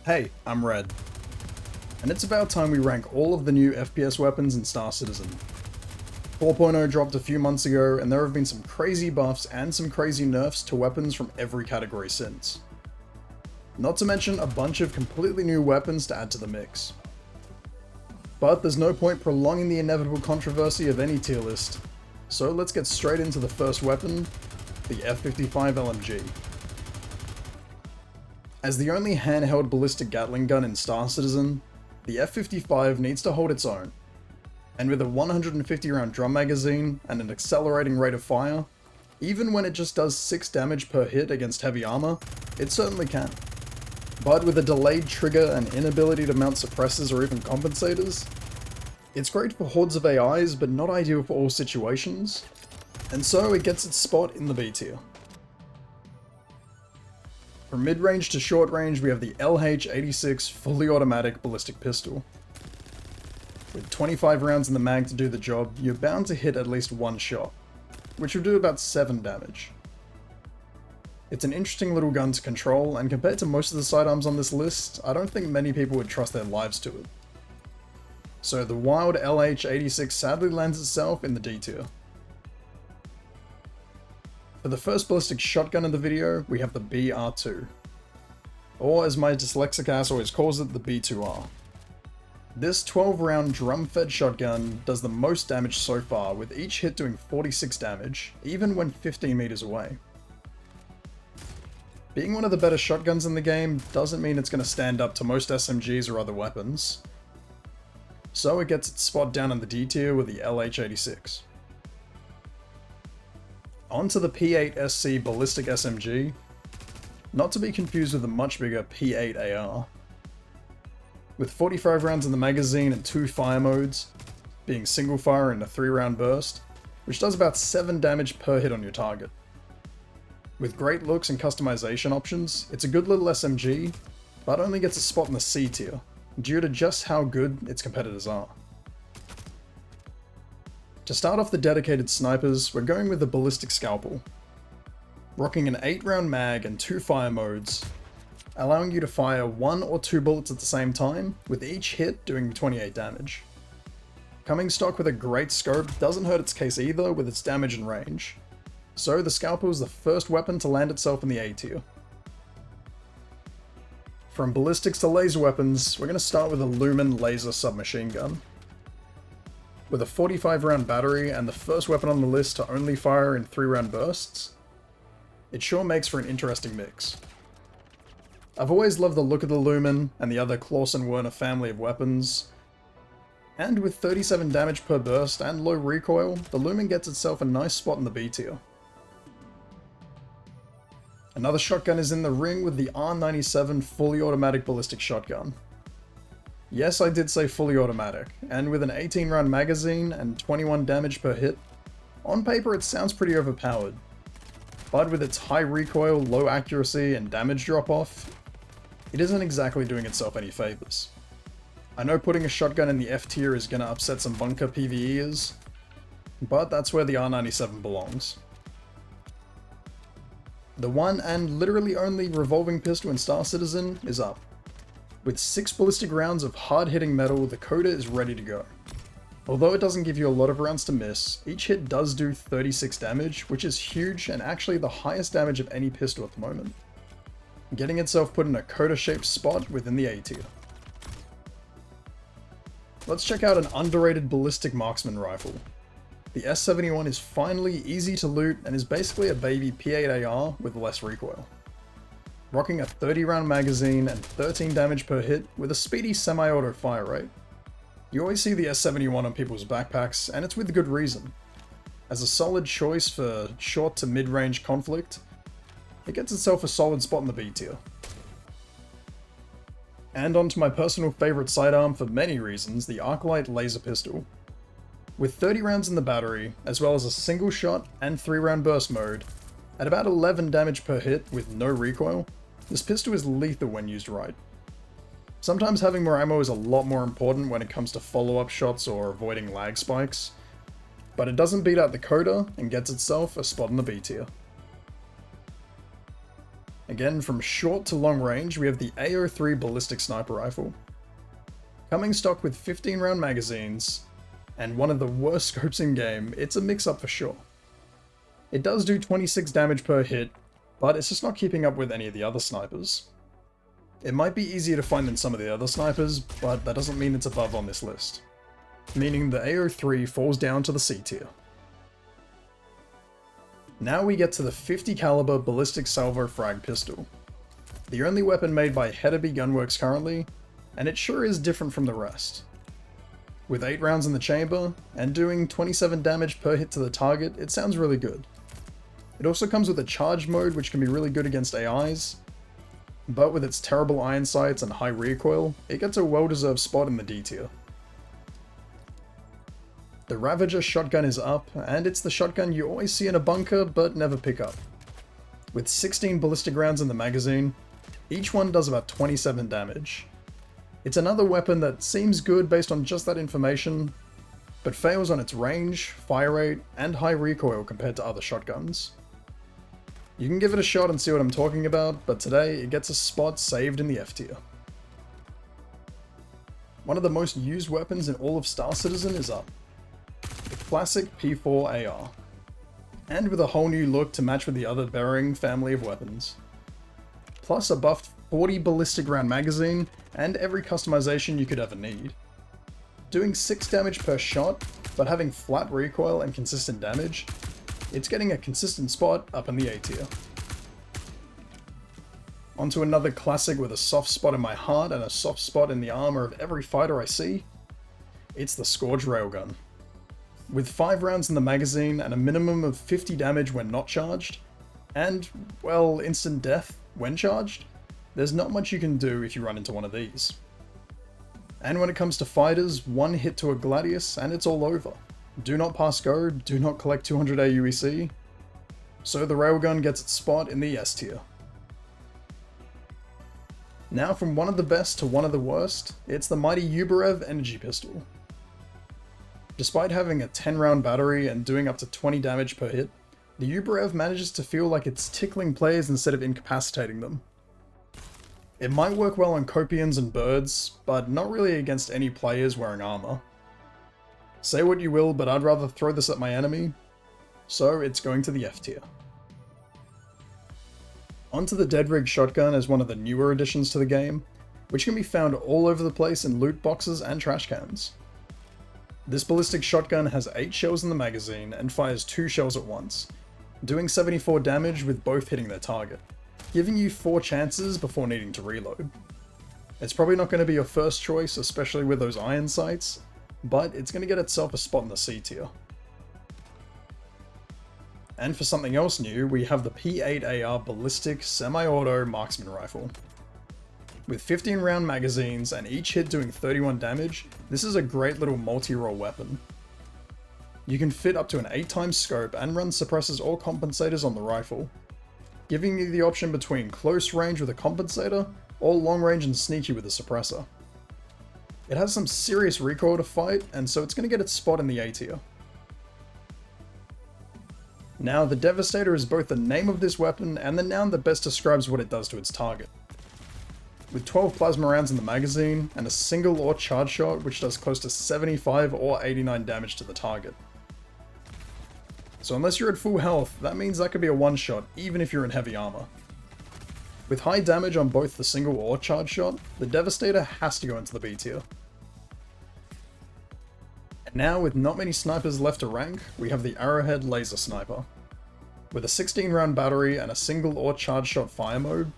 Hey, I'm Red, and it's about time we rank all of the new FPS weapons in Star Citizen. 4.0 dropped a few months ago, and there have been some crazy buffs and some crazy nerfs to weapons from every category since. Not to mention a bunch of completely new weapons to add to the mix. But there's no point prolonging the inevitable controversy of any tier list, so let's get straight into the first weapon, the F-55 LMG. As the only handheld ballistic Gatling gun in Star Citizen, the F-55 needs to hold its own, and with a 150 round drum magazine and an accelerating rate of fire, even when it just does 6 damage per hit against heavy armor, it certainly can. But with a delayed trigger and inability to mount suppressors or even compensators, it's great for hordes of AIs but not ideal for all situations, and so it gets its spot in the B tier. From mid-range to short-range, we have the LH-86 fully automatic ballistic pistol. With 25 rounds in the mag to do the job, you're bound to hit at least one shot, which will do about 7 damage. It's an interesting little gun to control, and compared to most of the sidearms on this list, I don't think many people would trust their lives to it. So the wild LH-86 sadly lands itself in the D tier. For the first ballistic shotgun in the video, we have the BR2. Or as my dyslexic ass always calls it, the B2R. This 12 round drum fed shotgun does the most damage so far, with each hit doing 46 damage, even when 15 meters away. Being one of the better shotguns in the game doesn't mean it's going to stand up to most SMGs or other weapons, so it gets its spot down in the D tier with the LH-86. Onto the P8SC Ballistic SMG, not to be confused with the much bigger P8AR. With 45 rounds in the magazine and 2 fire modes, being single fire and a 3 round burst, which does about 7 damage per hit on your target. With great looks and customization options, it's a good little SMG, but only gets a spot in the C tier, due to just how good its competitors are. To start off the dedicated snipers, we're going with the Ballistic Scalpel, rocking an 8 round mag and 2 fire modes, allowing you to fire 1 or 2 bullets at the same time, with each hit doing 28 damage. Coming stock with a great scope doesn't hurt its case either with its damage and range, so the Scalpel is the first weapon to land itself in the A tier. From ballistics to laser weapons, we're going to start with a Lumin laser submachine gun. With a 45 round battery and the first weapon on the list to only fire in 3 round bursts, it sure makes for an interesting mix. I've always loved the look of the Lumin and the other Clausen-Werner family of weapons, and with 37 damage per burst and low recoil, the Lumin gets itself a nice spot in the B tier. Another shotgun is in the ring with the R97 fully automatic ballistic shotgun. Yes, I did say fully automatic, and with an 18 round magazine and 21 damage per hit, on paper it sounds pretty overpowered, but with its high recoil, low accuracy, and damage drop-off, it isn't exactly doing itself any favours. I know putting a shotgun in the F tier is going to upset some bunker PvEers, but that's where the R97 belongs. The one and literally only revolving pistol in Star Citizen is up. With 6 ballistic rounds of hard-hitting metal, the Coda is ready to go. Although it doesn't give you a lot of rounds to miss, each hit does do 36 damage, which is huge and actually the highest damage of any pistol at the moment, getting itself put in a Coda-shaped spot within the A tier. Let's check out an underrated ballistic marksman rifle. The S71 is finally easy to loot and is basically a baby P8AR with less recoil. Rocking a 30 round magazine and 13 damage per hit with a speedy semi-auto fire rate. You always see the S71 on people's backpacks, and it's with good reason. As a solid choice for short to mid-range conflict, it gets itself a solid spot in the B tier. And onto my personal favourite sidearm for many reasons, the Arclight laser pistol. With 30 rounds in the battery, as well as a single shot and 3 round burst mode, at about 11 damage per hit with no recoil, this pistol is lethal when used right. Sometimes having more ammo is a lot more important when it comes to follow-up shots or avoiding lag spikes, but it doesn't beat out the Coda and gets itself a spot in the B tier. Again, from short to long range, we have the AO3 Ballistic Sniper Rifle. Coming stock with 15 round magazines, and one of the worst scopes in game, it's a mix-up for sure. It does do 26 damage per hit, but it's just not keeping up with any of the other snipers. It might be easier to find than some of the other snipers, but that doesn't mean it's above on this list. Meaning the AO3 falls down to the C tier. Now we get to the 50 caliber Ballistic Salvo Frag Pistol. The only weapon made by Hedeby Gunworks currently, and it sure is different from the rest. With 8 rounds in the chamber, and doing 27 damage per hit to the target, it sounds really good. It also comes with a charge mode which can be really good against AIs, but with its terrible iron sights and high recoil, it gets a well-deserved spot in the D tier. The Ravager shotgun is up, and it's the shotgun you always see in a bunker but never pick up. With 16 ballistic rounds in the magazine, each one does about 27 damage. It's another weapon that seems good based on just that information, but fails on its range, fire rate, and high recoil compared to other shotguns. You can give it a shot and see what I'm talking about, but today it gets a spot saved in the F tier. One of the most used weapons in all of Star Citizen is up. The classic P4 AR, and with a whole new look to match with the other Bearing family of weapons. Plus a buffed 40 ballistic round magazine, and every customization you could ever need. Doing 6 damage per shot, but having flat recoil and consistent damage, it's getting a consistent spot up in the A tier. Onto another classic with a soft spot in my heart and a soft spot in the armor of every fighter I see, it's the Scourge Railgun. With 5 rounds in the magazine and a minimum of 50 damage when not charged, and, well, instant death when charged, there's not much you can do if you run into one of these. And when it comes to fighters, one hit to a Gladius and it's all over. Do not pass go, do not collect 200 AUEC, so the Railgun gets its spot in the S tier. Now from one of the best to one of the worst, it's the mighty Yubarev Energy Pistol. Despite having a 10 round battery and doing up to 20 damage per hit, the Yubarev manages to feel like it's tickling players instead of incapacitating them. It might work well on Copians and birds, but not really against any players wearing armor. Say what you will, but I'd rather throw this at my enemy, so it's going to the F tier. Onto the Deadrig shotgun as one of the newer additions to the game, which can be found all over the place in loot boxes and trash cans. This ballistic shotgun has 8 shells in the magazine and fires 2 shells at once, doing 74 damage with both hitting their target, giving you 4 chances before needing to reload. It's probably not going to be your first choice, especially with those iron sights, but it's going to get itself a spot in the C tier. And for something else new, we have the P8AR Ballistic Semi-Auto Marksman Rifle. With 15 round magazines and each hit doing 31 damage, this is a great little multi-role weapon. You can fit up to an 8x scope and run suppressors or compensators on the rifle, giving you the option between close range with a compensator or long range and sneaky with a suppressor. It has some serious recoil to fight, and so it's going to get its spot in the A tier. Now, the Devastator is both the name of this weapon and the noun that best describes what it does to its target. With 12 plasma rounds in the magazine, and a single or charge shot which does close to 75 or 89 damage to the target. So unless you're at full health, that means that could be a one-shot even if you're in heavy armor. With high damage on both the single or charge shot, the Devastator has to go into the B tier. And now, with not many snipers left to rank, we have the Arrowhead Laser Sniper. With a 16 round battery and a single or charge shot fire mode,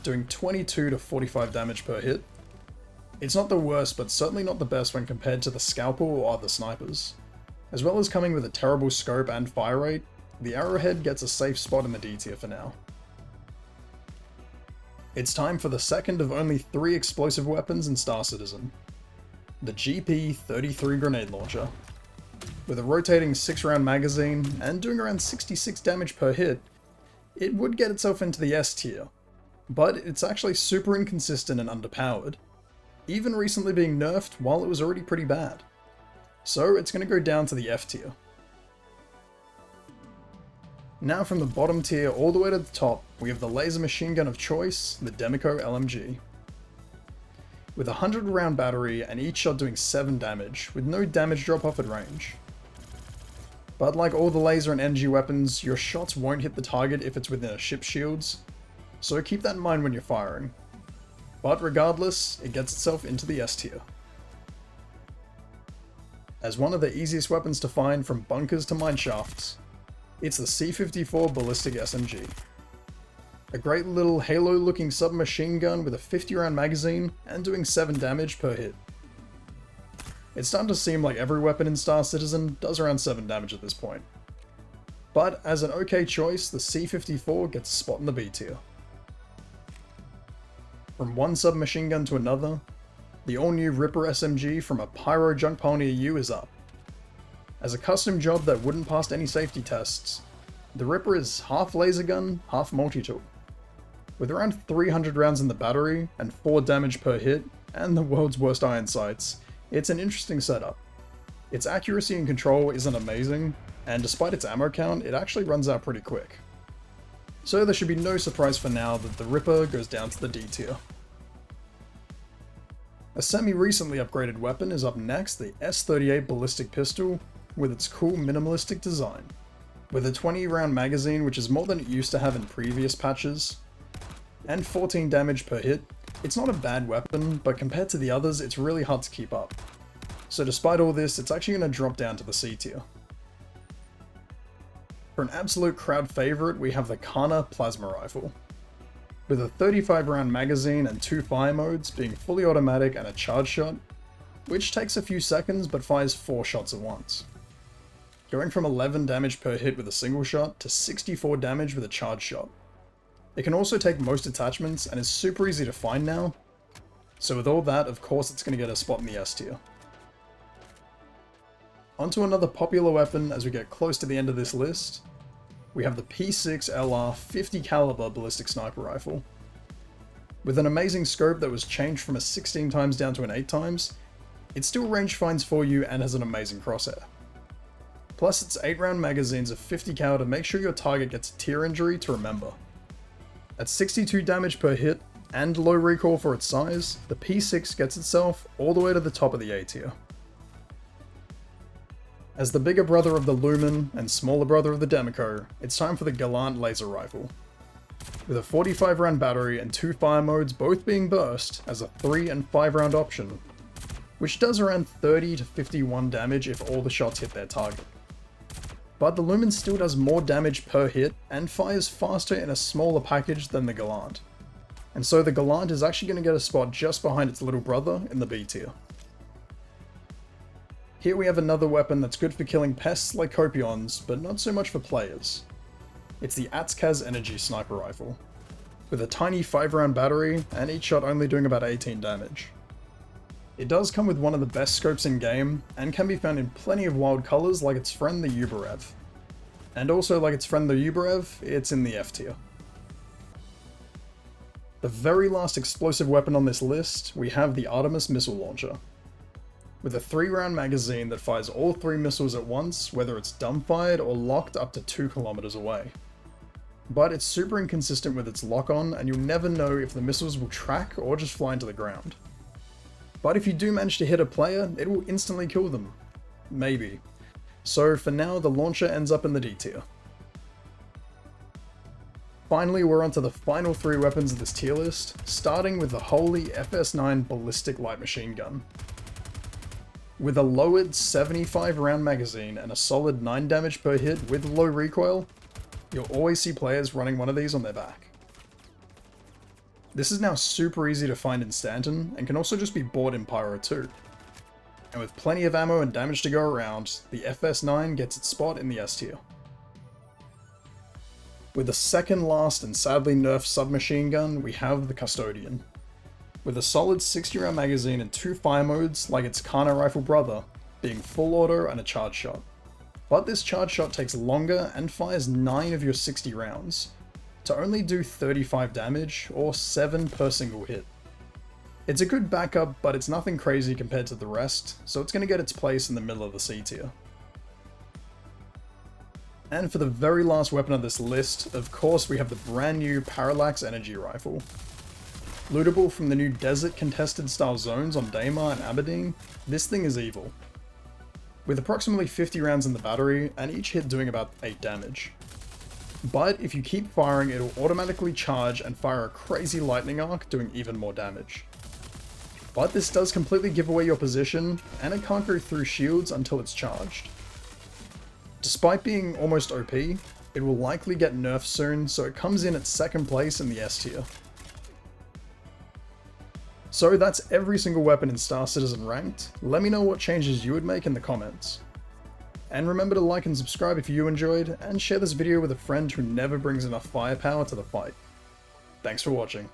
doing 22 to 45 damage per hit. It's not the worst, but certainly not the best when compared to the Scalpel or other snipers. As well as coming with a terrible scope and fire rate, the Arrowhead gets a safe spot in the D tier for now. It's time for the second of only 3 explosive weapons in Star Citizen. The GP-33 Grenade Launcher. With a rotating 6 round magazine and doing around 66 damage per hit, it would get itself into the S tier, but it's actually super inconsistent and underpowered, even recently being nerfed while it was already pretty bad. So it's going to go down to the F tier. Now from the bottom tier all the way to the top, we have the laser machine gun of choice, the Demeco LMG. With a 100 round battery and each shot doing 7 damage, with no damage drop off at range. But like all the laser and energy weapons, your shots won't hit the target if it's within a ship's shields, so keep that in mind when you're firing. But regardless, it gets itself into the S tier. As one of the easiest weapons to find from bunkers to mine shafts, it's the C-54 Ballistic SMG. A great little Halo-looking submachine gun with a 50 round magazine and doing 7 damage per hit. It's starting to seem like every weapon in Star Citizen does around 7 damage at this point. But as an okay choice, the C-54 gets a spot in the B tier. From one submachine gun to another, the all-new Ripper SMG from a pyro junk pile near you is up. As a custom job that wouldn't pass any safety tests, the Ripper is half laser gun, half multi-tool. With around 300 rounds in the battery and 4 damage per hit, and the world's worst iron sights, it's an interesting setup. Its accuracy and control isn't amazing, and despite its ammo count, it actually runs out pretty quick. So there should be no surprise for now that the Ripper goes down to the D tier. A semi-recently upgraded weapon is up next, the S38 Ballistic Pistol, with its cool minimalistic design. With a 20 round magazine, which is more than it used to have in previous patches, and 14 damage per hit, it's not a bad weapon, but compared to the others, it's really hard to keep up. So despite all this, it's actually going to drop down to the C tier. For an absolute crowd favourite, we have the Karna Plasma Rifle. With a 35 round magazine and 2 fire modes, being fully automatic and a charge shot, which takes a few seconds but fires 4 shots at once. Going from 11 damage per hit with a single shot to 64 damage with a charge shot. It can also take most attachments and is super easy to find now, so with all that, of course it's going to get a spot in the S tier. Onto another popular weapon as we get close to the end of this list, we have the P6LR 50 caliber Ballistic Sniper Rifle. With an amazing scope that was changed from a 16 times down to an 8 times, it still range finds for you and has an amazing crosshair. Plus its 8 round magazines of 50 cal to make sure your target gets a tear injury to remember. At 62 damage per hit and low recoil for its size, the P6 gets itself all the way to the top of the A tier. As the bigger brother of the Lumin and smaller brother of the Demeco, it's time for the Gallant laser rifle. With a 45 round battery and 2 fire modes both being burst as a 3 and 5 round option, which does around 30 to 51 damage if all the shots hit their target. But the Lumin still does more damage per hit and fires faster in a smaller package than the Gallant. And so the Gallant is actually going to get a spot just behind its little brother in the B tier. Here we have another weapon that's good for killing pests like Copions, but not so much for players. It's the Atzkav Energy Sniper Rifle, with a tiny 5 round battery and each shot only doing about 18 damage. It does come with one of the best scopes in game, and can be found in plenty of wild colours like its friend the Yubarev. And also like its friend the Yubarev, it's in the F tier. The very last explosive weapon on this list, we have the Animus Missile Launcher. With a 3 round magazine that fires all 3 missiles at once, whether it's dumbfired or locked up to 2 kilometers away. But it's super inconsistent with its lock-on, and you'll never know if the missiles will track or just fly into the ground. But if you do manage to hit a player, it will instantly kill them. Maybe. So for now, the launcher ends up in the D tier. Finally, we're onto the final 3 weapons of this tier list, starting with the holy FS9 Ballistic Light Machine Gun. With a lowered 75 round magazine and a solid 9 damage per hit with low recoil, you'll always see players running one of these on their back. This is now super easy to find in Stanton, and can also just be bought in Pyro 2. And with plenty of ammo and damage to go around, the FS9 gets its spot in the S tier. With the second last and sadly nerfed submachine gun, we have the Custodian. With a solid 60 round magazine and 2 fire modes like its Karna Rifle brother, being full auto and a charge shot. But this charge shot takes longer and fires 9 of your 60 rounds, to only do 35 damage, or 7 per single hit. It's a good backup, but it's nothing crazy compared to the rest, so it's going to get its place in the middle of the C tier. And for the very last weapon on this list, of course we have the brand new Parallax Energy Rifle. Lootable from the new Desert Contested style zones on Daymar and Aberdeen, this thing is evil. With approximately 50 rounds in the battery, and each hit doing about 8 damage. But if you keep firing, it'll automatically charge and fire a crazy lightning arc, doing even more damage. But this does completely give away your position, and it can't go through shields until it's charged. Despite being almost OP, it will likely get nerfed soon, so it comes in at 2nd place in the S tier. So that's every single weapon in Star Citizen Ranked. Let me know what changes you would make in the comments. And remember to like and subscribe if you enjoyed, and share this video with a friend who never brings enough firepower to the fight. Thanks for watching.